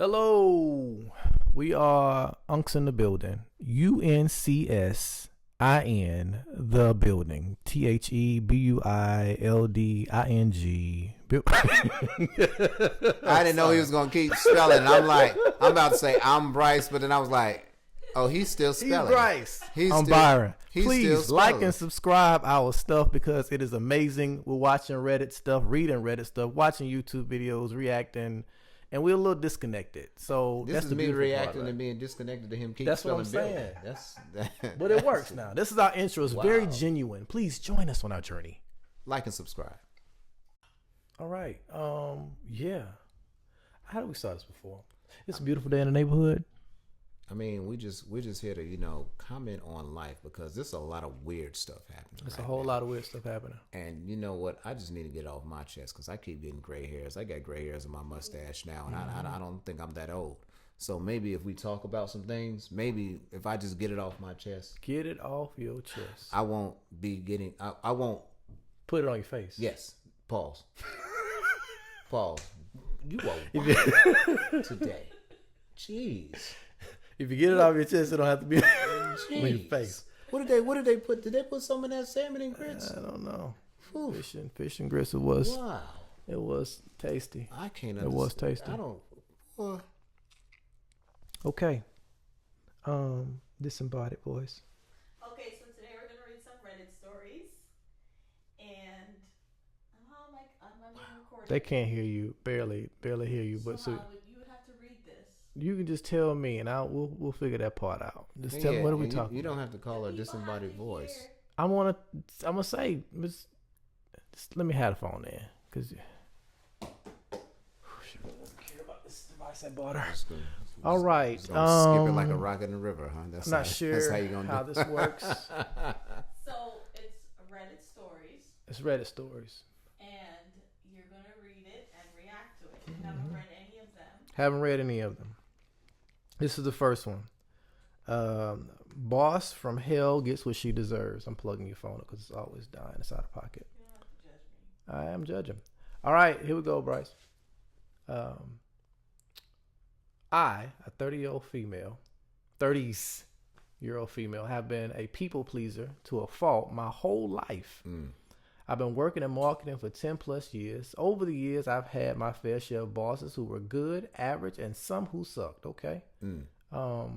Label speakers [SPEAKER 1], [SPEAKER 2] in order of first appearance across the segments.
[SPEAKER 1] Hello, we are Unks in the building. UNCSIN the building. THEBUILDING.
[SPEAKER 2] I didn't know he was gonna keep spelling. I'm about to say I'm Bryce, but then I was like, oh, he's still spelling.
[SPEAKER 1] He's Bryce. I'm Byron. Please like and subscribe our stuff because it is amazing. We're watching Reddit stuff, reading Reddit stuff, watching YouTube videos, reacting. And we're a little disconnected, so
[SPEAKER 2] this
[SPEAKER 1] that's
[SPEAKER 2] is
[SPEAKER 1] the
[SPEAKER 2] me reacting
[SPEAKER 1] part, right?
[SPEAKER 2] and being disconnected to him.
[SPEAKER 1] That's what I'm saying. But it works now. This is our intro. It's very genuine. Please join us on our journey.
[SPEAKER 2] Like and subscribe.
[SPEAKER 1] All right. Yeah. How did we start this before? It's a beautiful day in the neighborhood.
[SPEAKER 2] I mean, we're just here to comment on life because there's a lot of weird stuff happening.
[SPEAKER 1] There's a whole lot of weird stuff happening.
[SPEAKER 2] And you know what? I just need to get it off my chest because I keep getting gray hairs. I got gray hairs in my mustache now, and I don't think I'm that old. So maybe if we talk about some things, maybe if I just get it off my chest,
[SPEAKER 1] get it off your chest.
[SPEAKER 2] I won't be getting. I won't
[SPEAKER 1] put it on your face.
[SPEAKER 2] Yes. Pause. Pause. You are today. Jeez.
[SPEAKER 1] If you get it off your chest, it don't have to be on your face.
[SPEAKER 2] What did they put? Did they put some in that salmon and grits?
[SPEAKER 1] I don't know. Fish and grits. It was.
[SPEAKER 2] Wow.
[SPEAKER 1] It was tasty.
[SPEAKER 2] I can't understand.
[SPEAKER 1] It was tasty.
[SPEAKER 2] I don't.
[SPEAKER 1] Okay. Disembodied voice.
[SPEAKER 3] Okay, so today we're gonna read some Reddit stories, and I'm being recorded.
[SPEAKER 1] They can't hear you. Barely hear you. But so
[SPEAKER 3] you would have to read this.
[SPEAKER 1] You can just tell me, and we'll figure that part out. Just tell me, what are we talking?
[SPEAKER 2] You don't have to call her disembodied voice.
[SPEAKER 1] I'm gonna say, just let me have the phone there, cause I don't care about this device I bought her. All right,
[SPEAKER 2] skip it like a rock in the river, huh?
[SPEAKER 1] I'm not sure that's how, you gonna how this works.
[SPEAKER 3] So it's Reddit stories.
[SPEAKER 1] It's Reddit stories,
[SPEAKER 3] and you're gonna read it and react to it. You haven't read any of them.
[SPEAKER 1] Haven't read any of them. This is the first one. Boss from hell gets what she deserves. I'm plugging your phone up because it's always dying. It's out of pocket.
[SPEAKER 3] You don't have to judge me.
[SPEAKER 1] I am judging. All right, here we go, Bryce. I, a 30-year-old female, 30s-year-old female, have been a people pleaser to a fault my whole life. I've been working in marketing for 10 plus years. Over the years, I've had my fair share of bosses who were good, average, and some who sucked, okay? There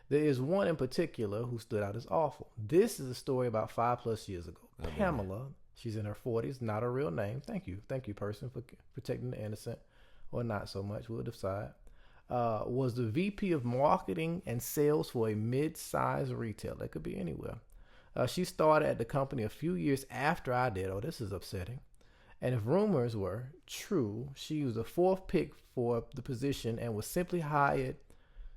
[SPEAKER 1] is one in particular who stood out as awful. This is a story about 5 plus years ago. Pamela, she's in her 40s, not a real name. Thank you, person, for protecting the innocent, or not so much, we'll decide. Was the VP of marketing and sales for a mid-sized retailer. It could be anywhere. She started at the company a few years after I did. Oh, this is upsetting. And if rumors were true, she was the 4th pick for the position and was simply hired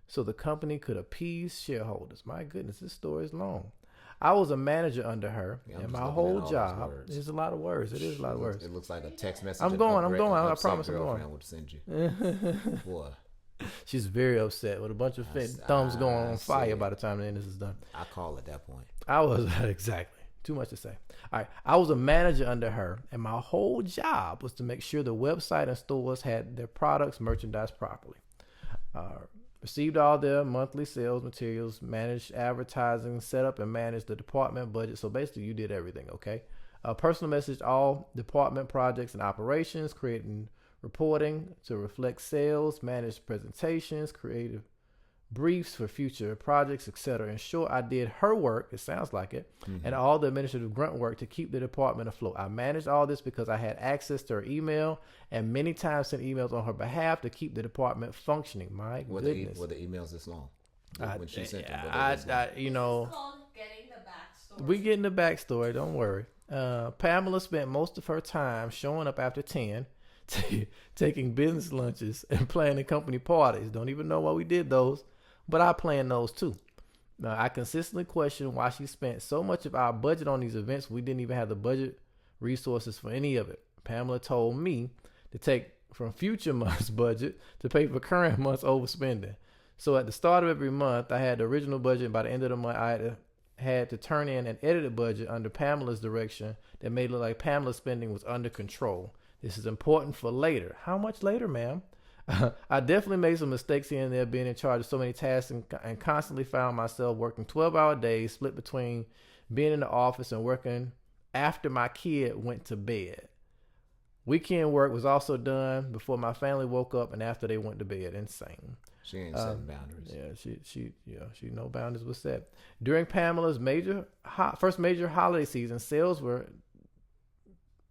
[SPEAKER 1] so the company could appease shareholders. My goodness, this story is long. I was a manager under her, and my whole job is a lot of words. It is a lot of words.
[SPEAKER 2] It looks like a text message.
[SPEAKER 1] I'm going. I promise I'm going.
[SPEAKER 2] Would send you.
[SPEAKER 1] Boy. She's very upset with a bunch of thumbs going on fire by the time the end this is done.
[SPEAKER 2] I call at that point.
[SPEAKER 1] I was exactly too much to say. All right, I was a manager under her, and my whole job was to make sure the website and stores had their products merchandised properly. Received all their monthly sales materials, managed advertising, set up and managed the department budget. So basically, you did everything. Okay. Personal messaged all department projects and operations, creating reporting to reflect sales, managed presentations, creative briefs for future projects, etc. In short, I did her work, it sounds like it, and all the administrative grunt work to keep the department afloat. I managed all this because I had access to her email and many times sent emails on her behalf to keep the department functioning. My goodness.
[SPEAKER 2] Were the emails this long? When she sent them,
[SPEAKER 1] you know,
[SPEAKER 3] it's called getting the backstory.
[SPEAKER 1] We getting the backstory, don't worry. Pamela spent most of her time showing up after 10, taking business lunches and planning company parties. Don't even know why we did those, but I planned those too. Now, I consistently question why she spent so much of our budget on these events. We didn't even have the budget resources for any of it. Pamela told me to take from future month's budget to pay for current month's overspending. So at the start of every month, I had the original budget, and by the end of the month, I had to turn in an edited budget under Pamela's direction that made it look like Pamela's spending was under control. This is important for later. How much later, ma'am? I definitely made some mistakes here and there being in charge of so many tasks and constantly found myself working 12-hour days split between being in the office and working after my kid went to bed. Weekend work was also done before my family woke up and after they went to bed. Insane.
[SPEAKER 2] She ain't setting boundaries.
[SPEAKER 1] Yeah, she no boundaries was set. During Pamela's first major holiday season, sales were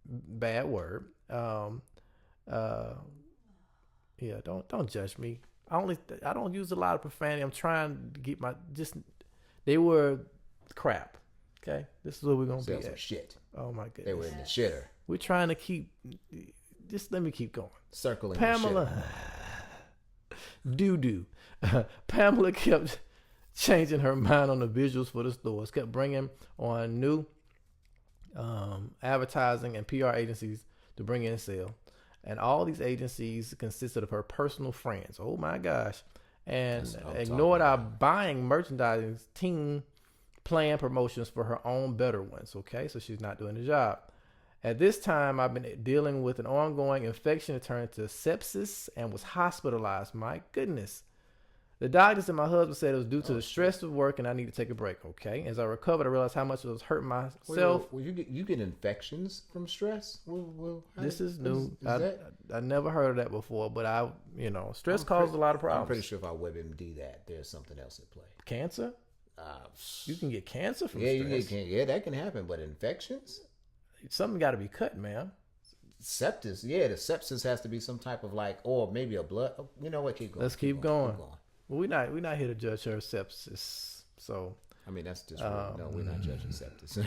[SPEAKER 1] bad word. Yeah, don't judge me. I don't use a lot of profanity. I'm trying to get they were crap. Okay, this is what we're gonna
[SPEAKER 2] Sales
[SPEAKER 1] be
[SPEAKER 2] were
[SPEAKER 1] at.
[SPEAKER 2] shit.
[SPEAKER 1] Oh my goodness,
[SPEAKER 2] They were in the shitter.
[SPEAKER 1] we're trying to keep. Just let me keep going.
[SPEAKER 2] Circling
[SPEAKER 1] Pamela,
[SPEAKER 2] the
[SPEAKER 1] doo. Pamela kept changing her mind on the visuals for the stores. Kept bringing on new advertising and PR agencies to bring in sale. And all these agencies consisted of her personal friends. Oh my gosh. And ignored our buying merchandising team plan promotions for her own better ones. Okay, so she's not doing the job. At this time, I've been dealing with an ongoing infection that turned to sepsis and was hospitalized. My goodness. The doctors and my husband said it was due to the stress of work and I need to take a break. Okay. As I recovered, I realized how much it was hurting myself.
[SPEAKER 2] Well, you get infections from stress?
[SPEAKER 1] This is new. I never heard of that before, but stress causes a lot of problems.
[SPEAKER 2] I'm pretty sure if I WebMD that, there's something else at play.
[SPEAKER 1] Cancer? You can get cancer from
[SPEAKER 2] stress.
[SPEAKER 1] stress.
[SPEAKER 2] That can happen, but infections?
[SPEAKER 1] Something got to be cut, man.
[SPEAKER 2] Sepsis, the sepsis has to be some type of or maybe a blood. You know what? Keep going.
[SPEAKER 1] Let's keep going. Well, we're not here to judge her sepsis. So
[SPEAKER 2] I mean, that's just no. We're not judging sepsis.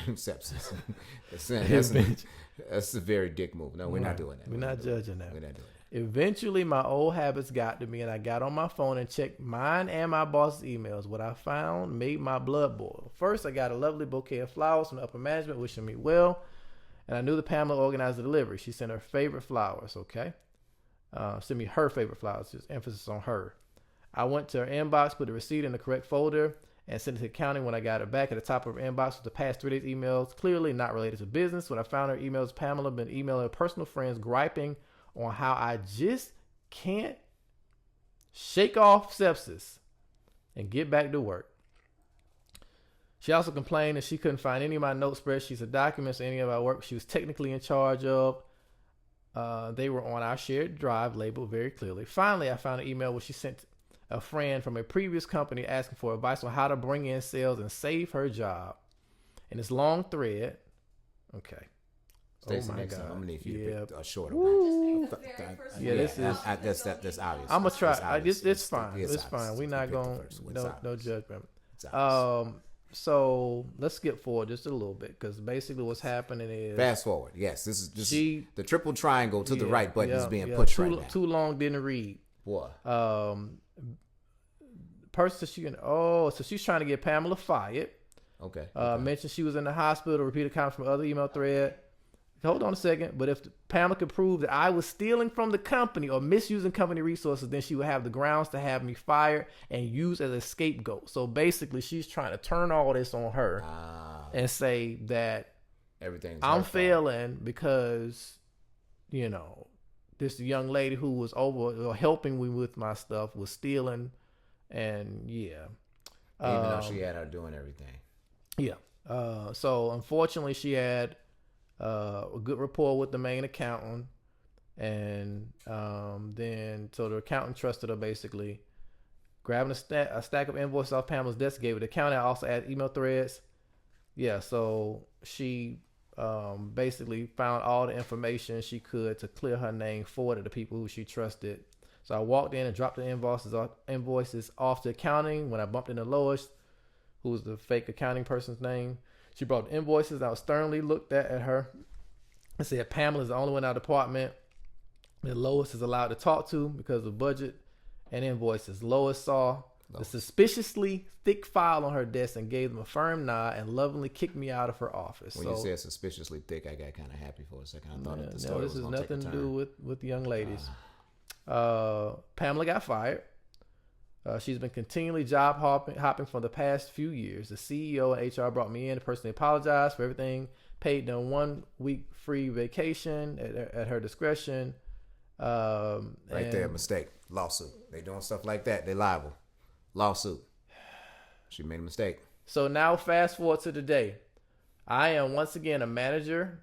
[SPEAKER 2] Sepsis. That's a very dick move. No, we're not doing that.
[SPEAKER 1] We're not judging that.
[SPEAKER 2] We're not doing that.
[SPEAKER 1] Eventually, my old habits got to me, and I got on my phone and checked mine and my boss's emails. What I found made my blood boil. First, I got a lovely bouquet of flowers from the upper management wishing me well. And I knew that Pamela organized the delivery. She sent her favorite flowers, okay? Sent me her favorite flowers, just emphasis on her. I went to her inbox, put the receipt in the correct folder, and sent it to accounting. When I got it back, at the top of her inbox was the past 3 days' emails, clearly not related to business. When I found her emails, Pamela had been emailing her personal friends, griping on how I just can't shake off sepsis and get back to work. She also complained that she couldn't find any of my note spreadsheets or documents or any of our work she was technically in charge of. They were on our shared drive, labeled very clearly. Finally, I found an email where she sent a friend from a previous company asking for advice on how to bring in sales and save her job. In this long thread, okay.
[SPEAKER 2] Stacey, next time I'm gonna need you to pick a shorter
[SPEAKER 3] one.
[SPEAKER 1] This is
[SPEAKER 2] that's obvious.
[SPEAKER 1] I'm gonna try. It's fine. It's fine. We're not going. No judgment. So let's skip forward just a little bit because basically what's happening is
[SPEAKER 2] fast forward. Yes, this is just the triple triangle to the right button is being pushed right now.
[SPEAKER 1] Too long, didn't read.
[SPEAKER 2] What?
[SPEAKER 1] Person so she's trying to get Pamela fired.
[SPEAKER 2] Okay.
[SPEAKER 1] Mentioned she was in the hospital. Repeated comments from other email thread. Hold on a second. But if Pamela could prove that I was stealing from the company or misusing company resources, then she would have the grounds to have me fired and used as a scapegoat. So basically, she's trying to turn all this on her and say that I'm failing because, this young lady who was helping me with my stuff was stealing. And
[SPEAKER 2] even though she had her doing everything.
[SPEAKER 1] Yeah. So unfortunately, she had a good rapport with the main accountant, and then so the accountant trusted her basically. Grabbing a stack of invoices off Pamela's desk, gave it to the accountant. I also added email threads. Yeah, so she basically found all the information she could to clear her name, forwarded to people who she trusted. So I walked in and dropped the invoices off to accounting. When I bumped into Lois, who was the fake accounting person's name, she brought the invoices. I was sternly looked at her and said, Pamela is the only one in our department that Lois is allowed to talk to because of budget and invoices. Lois saw the suspiciously thick file on her desk and gave them a firm nod and lovingly kicked me out of her office.
[SPEAKER 2] When you said suspiciously thick, I got kind of happy for a second. I thought the story
[SPEAKER 1] this
[SPEAKER 2] was
[SPEAKER 1] has
[SPEAKER 2] going to take a turn.
[SPEAKER 1] nothing to do with the young ladies. Pamela got fired. She's been continually job hopping for the past few years. The CEO and HR brought me in to personally apologize for everything, paid them 1 week free vacation at her discretion.
[SPEAKER 2] Right there, mistake. Lawsuit. They doing stuff like that. They liable. Lawsuit. She made a mistake.
[SPEAKER 1] So now fast forward to today. I am once again a manager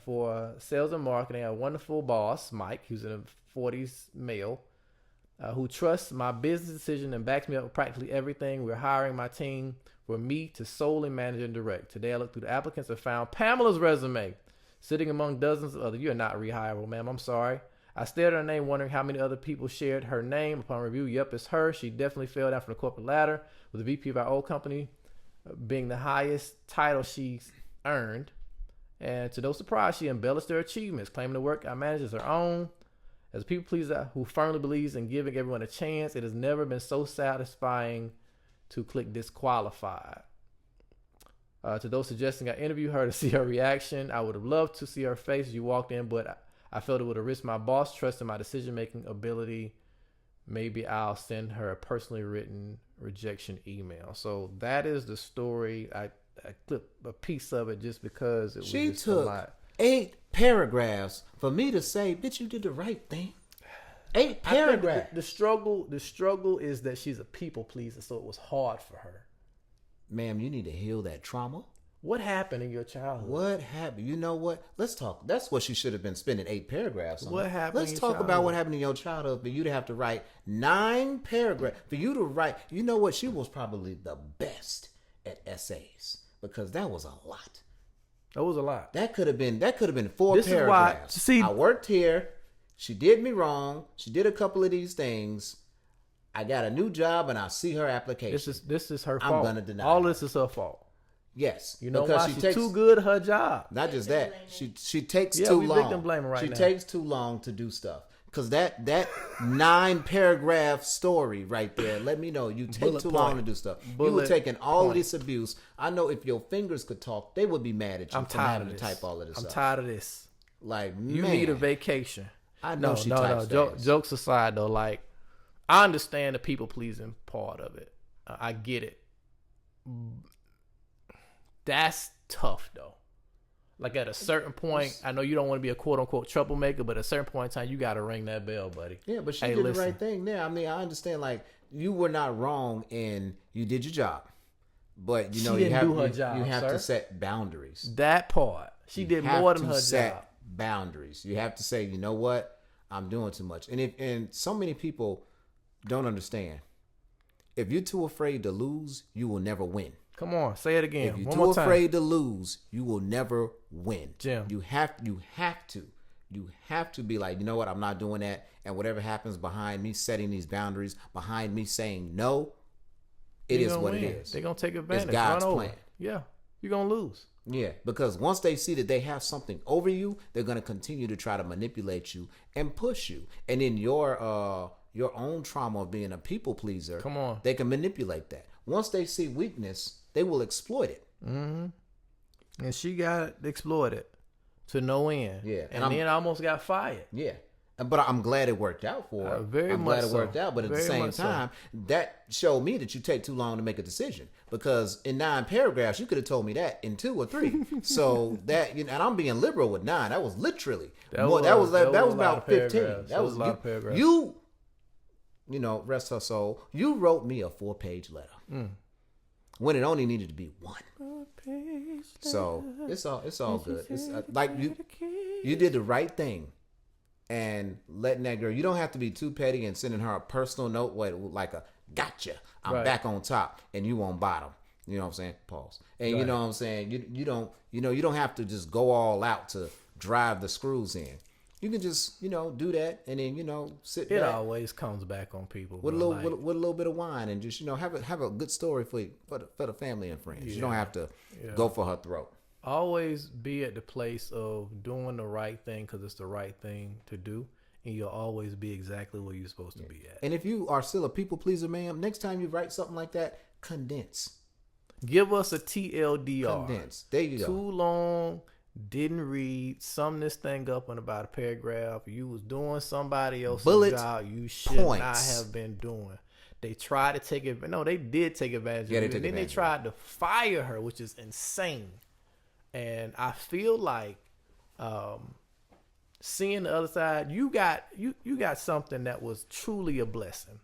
[SPEAKER 1] for sales and marketing. A wonderful boss, Mike, who's in the 40s male, who trusts my business decision and backs me up with practically everything. We're hiring my team for me to solely manage and direct. Today I looked through the applicants and found Pamela's resume sitting among dozens of others. You're not rehirable, ma'am. I'm sorry. I stared at her name, wondering how many other people shared her name. Upon review, yep, it's her. She definitely fell down from the corporate ladder, with the VP of our old company being the highest title she's earned. And to no surprise, she embellished her achievements, claiming the work I manage as her own. As a people pleaser who firmly believes in giving everyone a chance, it has never been so satisfying to click disqualified. To those suggesting I interview her to see her reaction, I would have loved to see her face as you walked in, but I felt it would have risked my boss trust in my decision-making ability. Maybe I'll send her a personally written rejection email. So that is the story. I clipped a piece of it just because it was just a lot.
[SPEAKER 2] 8 paragraphs for me to say, bitch, you did the right thing. 8 paragraphs.
[SPEAKER 1] The struggle is that she's a people pleaser, so it was hard for her.
[SPEAKER 2] Ma'am, you need to heal that trauma.
[SPEAKER 1] What happened in your childhood?
[SPEAKER 2] What happened? You know what? Let's talk. That's what she should have been spending 8 paragraphs on.
[SPEAKER 1] What happened?
[SPEAKER 2] Let's talk about what happened in your childhood for you to have to write 9 paragraphs. For you to write, you know what? She was probably the best at essays because that was a lot.
[SPEAKER 1] That was a lot.
[SPEAKER 2] That could have been 4
[SPEAKER 1] This
[SPEAKER 2] paragraphs.
[SPEAKER 1] Is why, see,
[SPEAKER 2] I worked here. She did me wrong. She did a couple of these things. I got a new job and I see her application.
[SPEAKER 1] This is her fault.
[SPEAKER 2] I'm gonna deny
[SPEAKER 1] all
[SPEAKER 2] her.
[SPEAKER 1] this is her fault.
[SPEAKER 2] Yes,
[SPEAKER 1] You know why? She's too good at her job.
[SPEAKER 2] Not just that, she takes
[SPEAKER 1] Yeah,
[SPEAKER 2] too
[SPEAKER 1] we
[SPEAKER 2] long.
[SPEAKER 1] victim blaming right
[SPEAKER 2] she
[SPEAKER 1] now.
[SPEAKER 2] takes too long to do stuff because that 9 paragraph story right there. Let me know you take
[SPEAKER 1] Bullet
[SPEAKER 2] too
[SPEAKER 1] point.
[SPEAKER 2] long to do stuff. You
[SPEAKER 1] Bullet
[SPEAKER 2] were taking all
[SPEAKER 1] point.
[SPEAKER 2] of this abuse. I know if your fingers could talk, they would be mad at you
[SPEAKER 1] I'm
[SPEAKER 2] for
[SPEAKER 1] tired
[SPEAKER 2] having
[SPEAKER 1] of
[SPEAKER 2] to
[SPEAKER 1] this.
[SPEAKER 2] type all of this.
[SPEAKER 1] I'm
[SPEAKER 2] up.
[SPEAKER 1] tired of this.
[SPEAKER 2] Like
[SPEAKER 1] You
[SPEAKER 2] man,
[SPEAKER 1] need a vacation.
[SPEAKER 2] I know she types fast.
[SPEAKER 1] Jokes aside, though, like I understand the people pleasing part of it. I get it. That's tough though. Like at a certain point, I know you don't want to be a quote unquote troublemaker, but at a certain point in time, you got to ring that bell, buddy.
[SPEAKER 2] Yeah, but she
[SPEAKER 1] Hey,
[SPEAKER 2] did
[SPEAKER 1] listen.
[SPEAKER 2] the right thing there. I mean, I understand. Like you were not wrong, and you did your job. But you know,
[SPEAKER 1] She
[SPEAKER 2] you
[SPEAKER 1] didn't
[SPEAKER 2] have
[SPEAKER 1] do her job,
[SPEAKER 2] you have
[SPEAKER 1] sir.
[SPEAKER 2] to set boundaries.
[SPEAKER 1] That part, she did
[SPEAKER 2] have
[SPEAKER 1] more than
[SPEAKER 2] to
[SPEAKER 1] her
[SPEAKER 2] set
[SPEAKER 1] job.
[SPEAKER 2] boundaries. You have to say, you know what, I'm doing too much. And so many people don't understand. If you're too afraid to lose, you will never win.
[SPEAKER 1] Come on, say it again.
[SPEAKER 2] If you're
[SPEAKER 1] One
[SPEAKER 2] too
[SPEAKER 1] more time.
[SPEAKER 2] afraid to lose, you will never win.
[SPEAKER 1] Jim.
[SPEAKER 2] You have to be like, you know what, I'm not doing that. And whatever happens behind me setting these boundaries, behind me saying no, it is what it is.
[SPEAKER 1] They're gonna take advantage.
[SPEAKER 2] It's God's
[SPEAKER 1] run over.
[SPEAKER 2] plan.
[SPEAKER 1] Yeah, you're gonna lose.
[SPEAKER 2] Yeah, because once they see that they have something over you, they're going to continue to try to manipulate you and push you. And in your own trauma of being a people pleaser,
[SPEAKER 1] Come on.
[SPEAKER 2] they can manipulate that. Once they see weakness, they will exploit it.
[SPEAKER 1] Mm-hmm. And she got exploited to no end.
[SPEAKER 2] Yeah,
[SPEAKER 1] and
[SPEAKER 2] and
[SPEAKER 1] then almost got fired.
[SPEAKER 2] Yeah. But I'm glad it worked out for her.
[SPEAKER 1] Very
[SPEAKER 2] I'm
[SPEAKER 1] much
[SPEAKER 2] glad it
[SPEAKER 1] so.
[SPEAKER 2] worked out. But at the
[SPEAKER 1] Very
[SPEAKER 2] same
[SPEAKER 1] much so.
[SPEAKER 2] time, that showed me that you take too long to make a decision. Because in 9 paragraphs, you could have told me that in 2 or 3. So that, you know, and I'm being liberal with 9. That was literally
[SPEAKER 1] That
[SPEAKER 2] more. That was
[SPEAKER 1] was a lot
[SPEAKER 2] about
[SPEAKER 1] of
[SPEAKER 2] 15.
[SPEAKER 1] paragraphs.
[SPEAKER 2] That was
[SPEAKER 1] a lot of paragraphs.
[SPEAKER 2] You know, rest her soul. You wrote me a 4-page letter when it only needed to be 1. So it's all good. It's like you did the right thing. And letting that girl, you don't have to be too petty and sending her a personal note like a gotcha. I'm
[SPEAKER 1] Right.
[SPEAKER 2] back on top and you on bottom. You know what I'm saying? Pause. And you know what I'm saying? You don't have to just go all out to drive the screws in. You can just, do that and then, sit
[SPEAKER 1] It
[SPEAKER 2] back
[SPEAKER 1] always comes back on people.
[SPEAKER 2] with a
[SPEAKER 1] bro.
[SPEAKER 2] little with a little bit of wine and just, have a good story for the family and friends. You don't have to go for her throat.
[SPEAKER 1] Always be at the place of doing the right thing because it's the right thing to do, and you'll always be exactly where you're supposed to be at.
[SPEAKER 2] And if you are still a people pleaser, ma'am, next time you write something like that, condense.
[SPEAKER 1] Give us a TLDR.
[SPEAKER 2] Condense. There you go.
[SPEAKER 1] Too long, didn't read, sum this thing up in about a paragraph. You was doing somebody else's
[SPEAKER 2] Bullet
[SPEAKER 1] job you should
[SPEAKER 2] points.
[SPEAKER 1] not have been doing. They tried to take it. No, they did take advantage
[SPEAKER 2] Yeah,
[SPEAKER 1] of
[SPEAKER 2] they
[SPEAKER 1] it.
[SPEAKER 2] took
[SPEAKER 1] And then they
[SPEAKER 2] advantage of
[SPEAKER 1] tried to fire her, which is insane. And I feel like seeing the other side, you got something that was truly a blessing.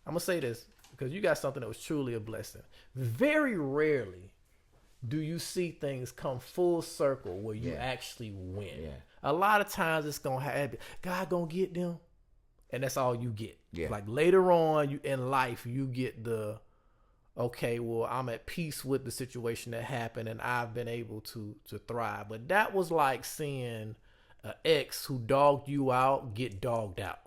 [SPEAKER 1] I'm gonna say this because you got something that was truly a blessing. Very rarely do you see things come full circle where you actually win. Yeah. A lot of times it's gonna happen. God gonna get them, and that's all you get. Yeah. Like later on, you in life, you get the, okay, well, I'm at peace with the situation that happened, and I've been able to thrive. But that was like seeing an ex who dogged you out get dogged out.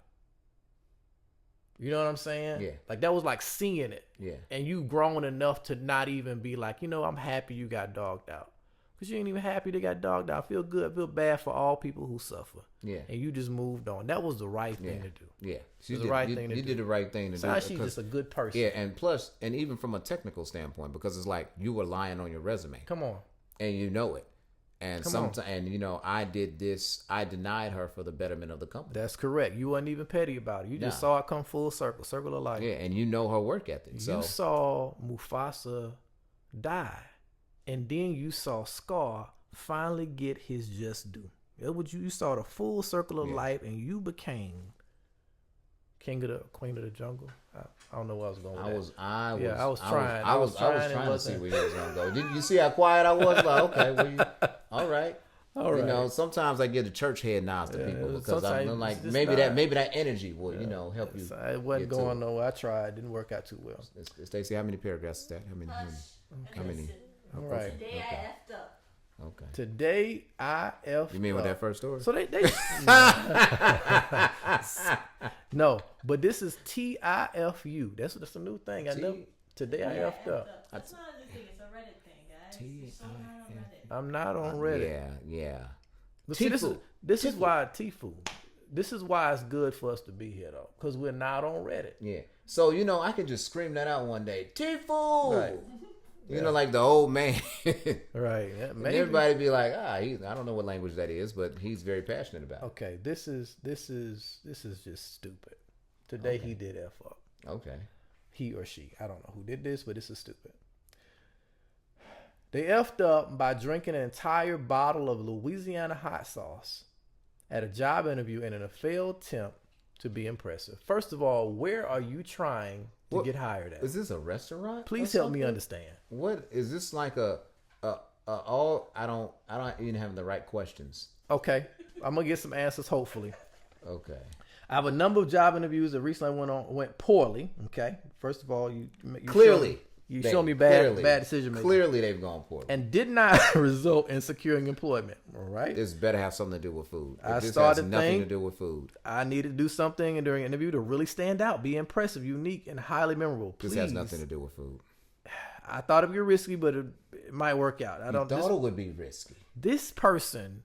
[SPEAKER 1] You know what I'm saying? Yeah. Like that was like seeing it. Yeah. And you grown enough to not even be like, I'm happy you got dogged out. Because you ain't even happy they got dogged out. Feel good, feel bad for all people who suffer. Yeah. And you just moved on. That was the right thing to do. Yeah.
[SPEAKER 2] You did the right thing to do. You did the right thing to do.
[SPEAKER 1] She's just a good person.
[SPEAKER 2] Yeah, and plus, and even from a technical standpoint, because it's like you were lying on your resume.
[SPEAKER 1] Come on.
[SPEAKER 2] And you know it. And I did this. I denied her for the betterment of the company.
[SPEAKER 1] That's correct. You wasn't even petty about it. You just saw it come full circle of life.
[SPEAKER 2] Yeah, and you know her work ethic.
[SPEAKER 1] You saw Mufasa die, and then you saw Scar finally get his just due. You saw the full circle of life, and you became Queen of the Jungle. I don't know where I was going with that. I was trying
[SPEAKER 2] to see where you was going to go. Did you see how quiet I was? Like, okay, all right. All right. Sometimes I give the church head nods to people because I'm like, maybe that energy will, help you.
[SPEAKER 1] It wasn't going nowhere. I tried. It didn't work out too well.
[SPEAKER 2] Stacey, how many paragraphs is that? How many?
[SPEAKER 1] All right.
[SPEAKER 3] Today I effed up.
[SPEAKER 1] Okay. Today I F.
[SPEAKER 2] You mean with that first story?
[SPEAKER 1] So they no, but this is TIFU. That's a new thing. Today I F'd up.
[SPEAKER 3] That's not a new thing. It's a Reddit thing, guys.
[SPEAKER 1] I'm not on Reddit.
[SPEAKER 2] Yeah.
[SPEAKER 1] But see, this is why TIFU. This is why it's good for us to be here though, because we're not on Reddit.
[SPEAKER 2] Yeah. So I could just scream that out one day. TIFU. Right. Like the old man.
[SPEAKER 1] Right. Yeah, maybe.
[SPEAKER 2] Everybody be like, I don't know what language that is, but he's very passionate about it.
[SPEAKER 1] Okay, this is just stupid. Today he did F up.
[SPEAKER 2] Okay.
[SPEAKER 1] He or she. I don't know who did this, but this is stupid. They F'd up by drinking an entire bottle of Louisiana hot sauce at a job interview in a failed attempt to be impressive. First of all, where are you trying to get hired at?
[SPEAKER 2] Is this a restaurant?
[SPEAKER 1] Please help me understand.
[SPEAKER 2] What is this like all? I don't even have the right questions.
[SPEAKER 1] Okay, I'm gonna get some answers. Hopefully.
[SPEAKER 2] Okay.
[SPEAKER 1] I have a number of job interviews that recently went poorly. Okay, first of all, you
[SPEAKER 2] clearly
[SPEAKER 1] show me bad decision making.
[SPEAKER 2] Clearly, they've gone poorly
[SPEAKER 1] and did not result in securing employment. All right,
[SPEAKER 2] this better have something to do with food.
[SPEAKER 1] This has
[SPEAKER 2] nothing to do with food.
[SPEAKER 1] I needed to do something during an interview to really stand out, be impressive, unique, and highly memorable. Please.
[SPEAKER 2] This has nothing to do with food.
[SPEAKER 1] I thought it'd be risky, but it might work out. I
[SPEAKER 2] thought it would be risky.
[SPEAKER 1] This person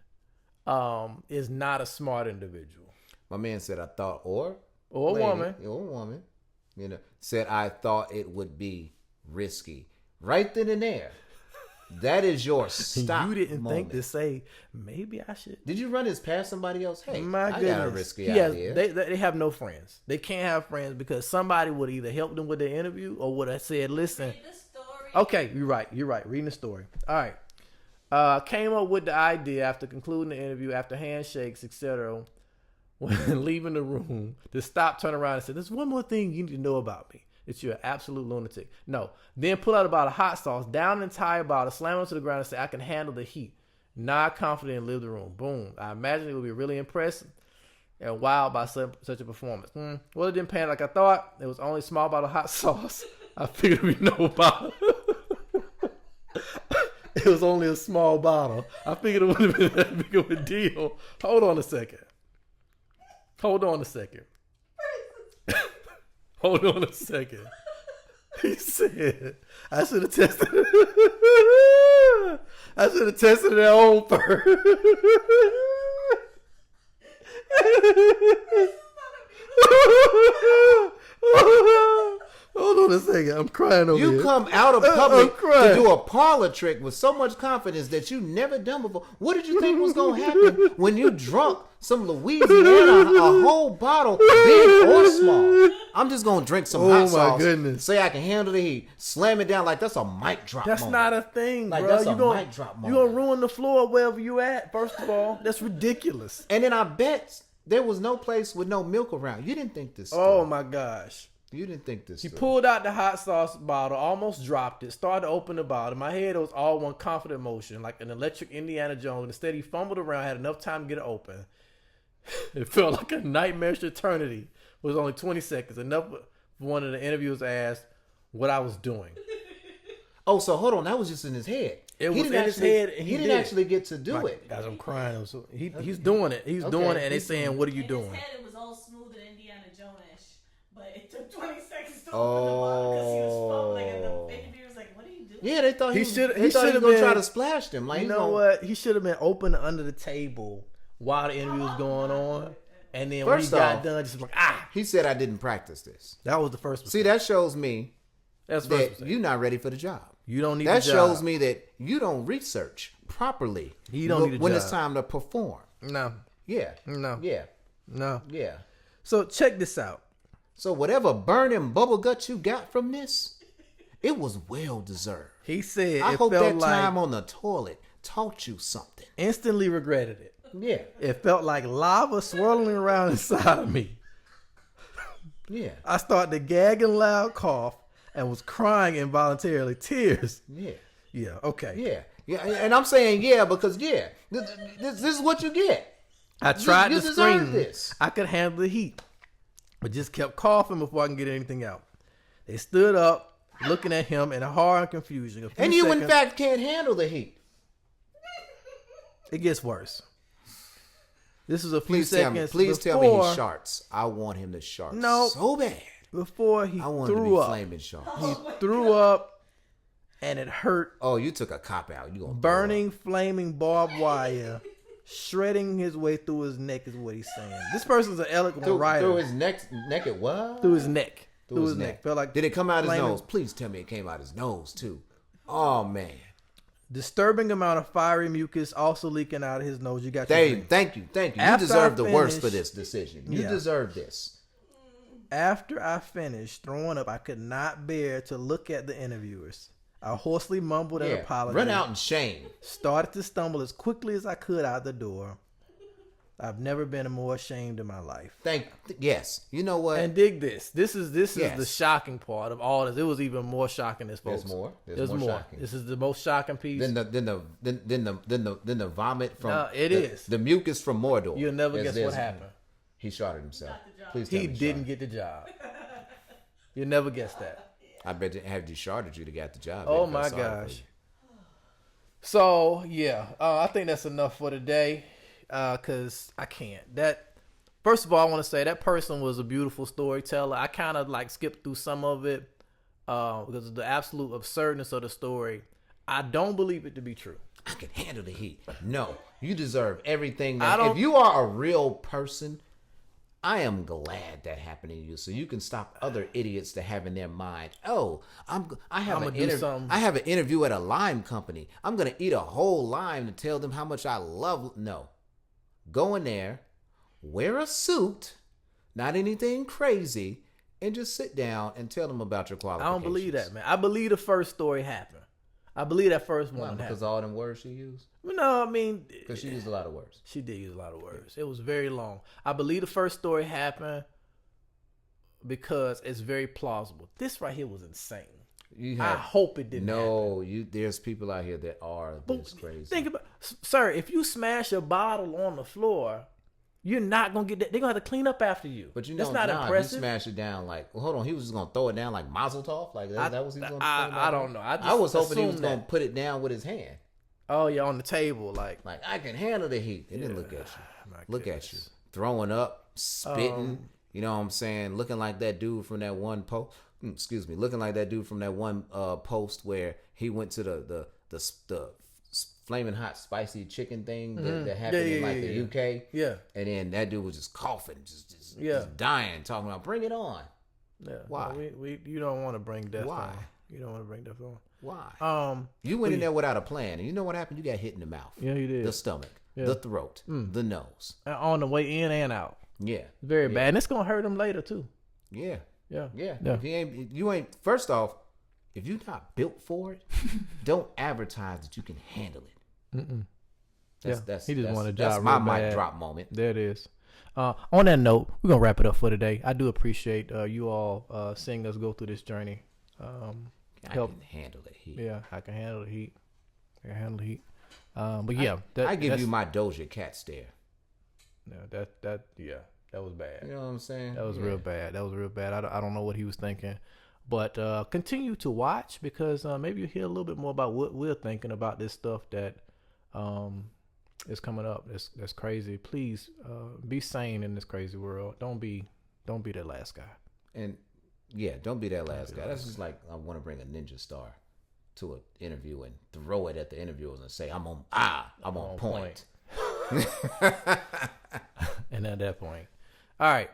[SPEAKER 1] is not a smart individual.
[SPEAKER 2] My man said, I thought, or
[SPEAKER 1] a woman,
[SPEAKER 2] said, I thought it would be risky. Right then and there. That is your stop.
[SPEAKER 1] You didn't think to say, maybe I should.
[SPEAKER 2] Did you run this past somebody else? Hey,
[SPEAKER 1] my goodness.
[SPEAKER 2] I got a risky idea.
[SPEAKER 1] They have no friends. They can't have friends because somebody would either help them with their interview or would have said, listen.
[SPEAKER 3] Read the story.
[SPEAKER 1] Okay, you're right. Reading the story. All right. Came up with the idea after concluding the interview, after handshakes, etc., when leaving the room, to stop, turn around, and say, there's one more thing you need to know about me. That you're an absolute lunatic. No. Then pull out a bottle of hot sauce, down an entire bottle, slam it to the ground, and say, I can handle the heat. Not confident and leave the room. Boom. I imagine it would be really impressed and wowed by such a performance. Well, it didn't pan like I thought. It was only a small bottle of hot sauce. I figured we'd know about it. It was only a small bottle. I figured it would have been that big of a deal. Hold on a second. Hold on a second. He said, I should have tested it. I should have tested it at home first. Hold on on a second. I'm crying over here.
[SPEAKER 2] You come out of
[SPEAKER 1] I'm
[SPEAKER 2] public
[SPEAKER 1] crying.
[SPEAKER 2] to do a parlor trick with so much confidence that you never done before. What did you think was going to happen when you drunk some Louisiana, a whole bottle, big or small? I'm just going to drink some hot sauce.
[SPEAKER 1] Goodness.
[SPEAKER 2] Say I can handle the heat. Slam it down like that's a mic drop
[SPEAKER 1] That's
[SPEAKER 2] moment.
[SPEAKER 1] not a thing,
[SPEAKER 2] Like,
[SPEAKER 1] bro.
[SPEAKER 2] that's a mic drop moment.
[SPEAKER 1] You're going to ruin the floor wherever you at, first of all. That's ridiculous.
[SPEAKER 2] And then I bet there was no place with no milk around. You didn't think this through.
[SPEAKER 1] Oh, my gosh.
[SPEAKER 2] You didn't think this
[SPEAKER 1] He
[SPEAKER 2] through.
[SPEAKER 1] pulled out the hot sauce bottle, almost dropped it, started to open the bottle. In my head, it was all one confident motion, like an electric Indiana Jones. Instead, he fumbled around, had enough time to get it open. It felt like a nightmarish eternity. It was only 20 seconds. Enough for one of the interviewers asked what I was doing.
[SPEAKER 2] Oh, so hold on. That was just in his head.
[SPEAKER 1] It was in his head, and
[SPEAKER 2] he didn't actually get to do it.
[SPEAKER 1] Guys, I'm crying. He's doing it. He's doing it, and they saying, "What are you doing?"
[SPEAKER 3] In his head, it was all smooth and Indiana Jones-ish, but it took 20 seconds to open the bottle because he was fumbling, and the interviewer was like, "What are you doing?"
[SPEAKER 2] Yeah, they thought he
[SPEAKER 1] should
[SPEAKER 2] was going to try to splash them. Like,
[SPEAKER 1] You know what? He should have been open under the table while the interview was going on, and then when he got done, just like
[SPEAKER 2] He said, "I didn't practice this."
[SPEAKER 1] That was the first mistake.
[SPEAKER 2] See, that shows me
[SPEAKER 1] That's the first
[SPEAKER 2] that
[SPEAKER 1] mistake.
[SPEAKER 2] you're not ready for the job.
[SPEAKER 1] You don't need
[SPEAKER 2] That
[SPEAKER 1] the job.
[SPEAKER 2] shows me that you don't research properly.
[SPEAKER 1] You don't need a
[SPEAKER 2] when
[SPEAKER 1] job.
[SPEAKER 2] it's time to perform.
[SPEAKER 1] No,
[SPEAKER 2] Yeah.
[SPEAKER 1] no,
[SPEAKER 2] Yeah.
[SPEAKER 1] no.
[SPEAKER 2] Yeah.
[SPEAKER 1] So check this out.
[SPEAKER 2] So whatever burning bubble gut you got from this, it was well deserved.
[SPEAKER 1] He said
[SPEAKER 2] I
[SPEAKER 1] it
[SPEAKER 2] hope
[SPEAKER 1] felt
[SPEAKER 2] that
[SPEAKER 1] like
[SPEAKER 2] time on the toilet taught you something.
[SPEAKER 1] instantly regretted it.
[SPEAKER 2] Yeah.
[SPEAKER 1] It felt like lava swirling around inside of me.
[SPEAKER 2] Yeah.
[SPEAKER 1] I started to gag and loud cough and was crying involuntarily. Tears.
[SPEAKER 2] Yeah.
[SPEAKER 1] Yeah, okay.
[SPEAKER 2] Yeah. Yeah. And I'm saying yeah because this is what you get.
[SPEAKER 1] I tried
[SPEAKER 2] You
[SPEAKER 1] to
[SPEAKER 2] deserve
[SPEAKER 1] scream.
[SPEAKER 2] this.
[SPEAKER 1] I could handle the heat, but just kept coughing before I can get anything out. They stood up, looking at him in horror and confusion. A few
[SPEAKER 2] And you, in
[SPEAKER 1] seconds-
[SPEAKER 2] fact, can't handle the heat.
[SPEAKER 1] It gets worse. This is a few
[SPEAKER 2] Please tell me.
[SPEAKER 1] seconds.
[SPEAKER 2] Please tell me he
[SPEAKER 1] before-
[SPEAKER 2] sharts. I want him to shart
[SPEAKER 1] No.
[SPEAKER 2] so bad.
[SPEAKER 1] Before he
[SPEAKER 2] I want him to
[SPEAKER 1] threw
[SPEAKER 2] be
[SPEAKER 1] up.
[SPEAKER 2] flaming sharp.
[SPEAKER 1] He threw up, and it hurt.
[SPEAKER 2] Oh, you took a cop out. You gonna
[SPEAKER 1] Burning, flaming barbed wire, shredding his way through his neck is what he's saying. This person's an eloquent writer.
[SPEAKER 2] through his neck at what?
[SPEAKER 1] Through his neck.
[SPEAKER 2] Through his neck.
[SPEAKER 1] Felt like
[SPEAKER 2] Did it come out his
[SPEAKER 1] flaming-
[SPEAKER 2] nose? Please tell me it came out his nose too. Oh man.
[SPEAKER 1] Disturbing amount of fiery mucus also leaking out of his nose. You got your
[SPEAKER 2] Dave,
[SPEAKER 1] drink.
[SPEAKER 2] thank you. You
[SPEAKER 1] After
[SPEAKER 2] deserve
[SPEAKER 1] I
[SPEAKER 2] the worst for
[SPEAKER 1] finished-
[SPEAKER 2] this decision. You
[SPEAKER 1] Yeah.
[SPEAKER 2] deserve this.
[SPEAKER 1] After I finished throwing up, I could not bear to look at the interviewers. I hoarsely mumbled an apology.
[SPEAKER 2] Run out in shame.
[SPEAKER 1] Started to stumble as quickly as I could out the door. I've never been more ashamed in my life.
[SPEAKER 2] Yes. You know what?
[SPEAKER 1] And dig this. This is
[SPEAKER 2] Yes.
[SPEAKER 1] the shocking part of all this. It was even more shocking as folks.
[SPEAKER 2] There's more.
[SPEAKER 1] There's more.
[SPEAKER 2] shocking.
[SPEAKER 1] This is the most shocking piece.
[SPEAKER 2] Then the vomit from
[SPEAKER 1] No, it is.
[SPEAKER 2] the mucus from Mordor.
[SPEAKER 1] You'll never guess
[SPEAKER 2] There's-
[SPEAKER 1] what happened.
[SPEAKER 2] He shotted himself.
[SPEAKER 3] Got the job.
[SPEAKER 2] Please tell
[SPEAKER 1] He
[SPEAKER 2] me
[SPEAKER 1] didn't
[SPEAKER 2] shot.
[SPEAKER 1] get the job. You'll never guess that.
[SPEAKER 2] I bet you had you sharded you to get the job.
[SPEAKER 1] Oh
[SPEAKER 2] They'd
[SPEAKER 1] my
[SPEAKER 2] feel sorry for
[SPEAKER 1] gosh.
[SPEAKER 2] you.
[SPEAKER 1] So yeah, I think that's enough for today. Cause I can't. First of all, I want to say that person was a beautiful storyteller. I kind of like skipped through some of it because of the absolute absurdness of the story. I don't believe it to be true.
[SPEAKER 2] I can handle the heat. No, you deserve everything.
[SPEAKER 1] I don't-
[SPEAKER 2] If you are a real person, I am glad that happened to you, so you can stop other idiots to have in their mind. Oh, I have
[SPEAKER 1] I'ma
[SPEAKER 2] an
[SPEAKER 1] do something.
[SPEAKER 2] I have an interview at a lime company. I'm gonna eat a whole lime to tell them how much I love. No, go in there, wear a suit, not anything crazy, and just sit down and tell them about your
[SPEAKER 1] I
[SPEAKER 2] qualifications.
[SPEAKER 1] don't believe that, man. I believe the first story happened. I believe that first
[SPEAKER 2] Why?
[SPEAKER 1] one
[SPEAKER 2] Because
[SPEAKER 1] happened.
[SPEAKER 2] all them words she used.
[SPEAKER 1] No, I mean,
[SPEAKER 2] Because she used a lot of words.
[SPEAKER 1] she did use a lot of words. It was very long. I believe the first story happened because it's very plausible. This right here was insane. I hope it didn't happen.
[SPEAKER 2] No, there's people out here that are this crazy.
[SPEAKER 1] Think about, sir, if you smash a bottle on the floor, you're not gonna get that. They're gonna have to clean up after you.
[SPEAKER 2] But you know,
[SPEAKER 1] that's not
[SPEAKER 2] nah, if
[SPEAKER 1] impressive.
[SPEAKER 2] you smash it down like, well, hold on, he was just gonna throw it down like Mazel Tov, like that was he was gonna.
[SPEAKER 1] I don't know.
[SPEAKER 2] I was hoping he was
[SPEAKER 1] assumed
[SPEAKER 2] gonna
[SPEAKER 1] that.
[SPEAKER 2] put it down with his hand,
[SPEAKER 1] Oh, yeah, on the table, like
[SPEAKER 2] like I can handle the heat. And then look at you,
[SPEAKER 1] my
[SPEAKER 2] look at
[SPEAKER 1] goodness.
[SPEAKER 2] you, throwing up, spitting. You know what I'm saying? Looking like that dude from that one post. Excuse me, looking like that dude from that one post where he went to the flaming hot spicy chicken thing that happened in like the UK.
[SPEAKER 1] Yeah.
[SPEAKER 2] And then that dude was just coughing, just
[SPEAKER 1] Yeah.
[SPEAKER 2] dying, talking about bring it on.
[SPEAKER 1] Yeah.
[SPEAKER 2] Why?
[SPEAKER 1] You don't want to bring death
[SPEAKER 2] Why?
[SPEAKER 1] on. You don't want to bring death on.
[SPEAKER 2] Why? You went in there without a plan, and you know what happened? You got hit in the mouth.
[SPEAKER 1] Yeah, you did.
[SPEAKER 2] The stomach, the throat, the nose.
[SPEAKER 1] On the way in and out.
[SPEAKER 2] Yeah.
[SPEAKER 1] Very bad. And it's going to hurt him later, too.
[SPEAKER 2] Yeah.
[SPEAKER 1] Yeah.
[SPEAKER 2] Yeah. If you ain't, first off, if you're not built for it, don't advertise that you can handle it.
[SPEAKER 1] Mm-mm.
[SPEAKER 2] That's
[SPEAKER 1] he just wanted a job.
[SPEAKER 2] That's my
[SPEAKER 1] real bad.
[SPEAKER 2] mic drop moment.
[SPEAKER 1] There it is. On that note, we're going to wrap it up for today. I do appreciate you all seeing us go through this journey.
[SPEAKER 2] I can handle the heat.
[SPEAKER 1] Yeah, I can handle the heat. But yeah.
[SPEAKER 2] I give you my Doja Cat stare.
[SPEAKER 1] Yeah, that was bad.
[SPEAKER 2] You know what I'm saying?
[SPEAKER 1] That was real bad. I don't know what he was thinking. But continue to watch because maybe you'll hear a little bit more about what we're thinking about this stuff that is coming up. That's crazy. Please be sane in this crazy world. Don't be that last guy.
[SPEAKER 2] And yeah, don't be that last guy. That's just like I want to bring a ninja star to an interview and throw it at the interviewers and say I'm on point.
[SPEAKER 1] And at that point. All right.